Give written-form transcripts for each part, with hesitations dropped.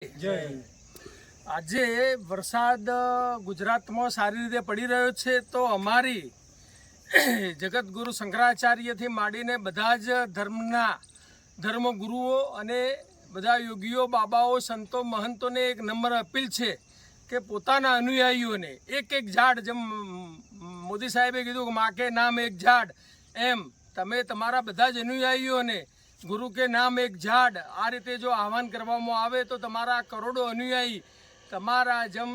જય આજે વરસાદ ગુજરાતમાં સારી રીતે પડી રહ્યો છે તો અમારી જગતગુરુ શંકરાચાર્યથી માંડીને બધા જ ધર્મગુરુઓ અને બધા યોગીઓ બાબાઓ સંતો મહંતોને એક નમ્ર અપીલ છે કે પોતાના અનુયાયીઓને એક ઝાડ, જેમ મોદી સાહેબે કીધું કે માં કે નામ એક ઝાડ, એમ તમે તમારા બધા જ અનુયાયીઓને ગુરુ કે નામ એક ઝાડ આ રીતે જો આહવાન કરવામાં આવે તો તમારા કરોડો અનુયાયી તમારા જેમ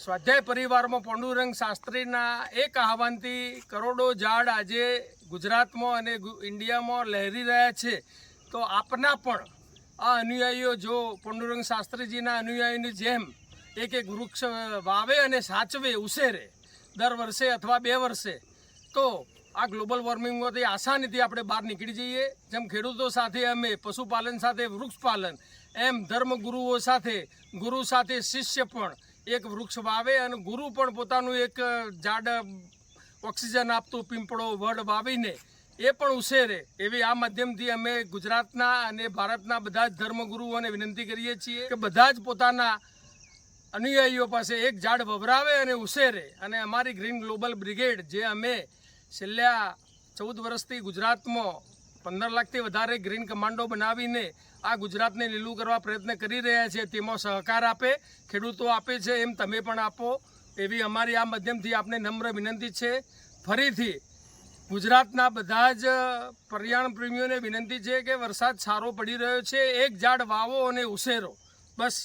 સ્વાધ્યાય પરિવારમાં પાંડુરંગ શાસ્ત્રીના એક આહવાનથી કરોડો ઝાડ આજે ગુજરાતમાં અને ઇન્ડિયામાં લહેરી રહ્યા છે. તો આપના પણ આ અનુયાયીઓ જો પાંડુરંગ શાસ્ત્રીજીના અનુયાયીની જેમ એક વૃક્ષ વાવે અને સાચવે, ઉછેરે દર વર્ષે અથવા 2 વર્ષે, તો આ ગ્લોબલ વોર્મિંગમાંથી આસાનીથી આપણે બહાર નીકળી જઈએ. જેમ ખેડૂતો સાથે અમે પશુપાલન સાથે વૃક્ષપાલન, એમ ધર્મગુરુઓ સાથે, ગુરુ સાથે શિષ્ય પણ એક વૃક્ષ વાવે અને ગુરુ પણ પોતાનું એક ઝાડ ઓક્સિજન આપતું પીંપળો વડ વાવીને એ પણ ઉછેરે. એવી આ માધ્યમથી અમે ગુજરાતના અને ભારતના બધા જ ધર્મગુરુઓને વિનંતી કરીએ છીએ કે બધા જ પોતાના અનુયાયીઓ પાસે એક ઝાડ વવરાવે અને ઉછેરે. અને અમારી ગ્રીન ગ્લોબલ બ્રિગેડ, જે અમે છેલ્લા 14 વર્ષથી ગુજરાતમાં 15 લાખથી વધારે ગ્રીન કમાન્ડો બનાવીને આ ગુજરાતને લીલું કરવા પ્રયત્ન કરી રહ્યા છે, તેમાં સહકાર આપે, ખેડૂતો આપે છે, એમ તમે પણ આપો એવી અમારી આ માધ્યમથી આપને નમ્ર વિનંતી છે. ફરીથી ગુજરાતના બધા જ પર્યાવરણ પ્રેમીઓને વિનંતી છે કે વરસાદ સારો પડી રહ્યો છે, એક ઝાડ વાવો અને ઉછેરો. બસ,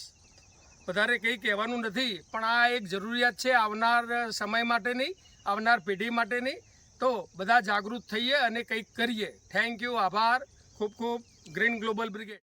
વધારે કંઈ કહેવાનું નથી, પણ આ એક જરૂરિયાત છે આવનાર સમય માટેની, આવનાર પેઢી માટેની. તો બધા જાગૃત થઈએ અને કંઈક કરીએ. થેન્ક યુ, આભાર ખૂબ ખૂબ. Green global brigade.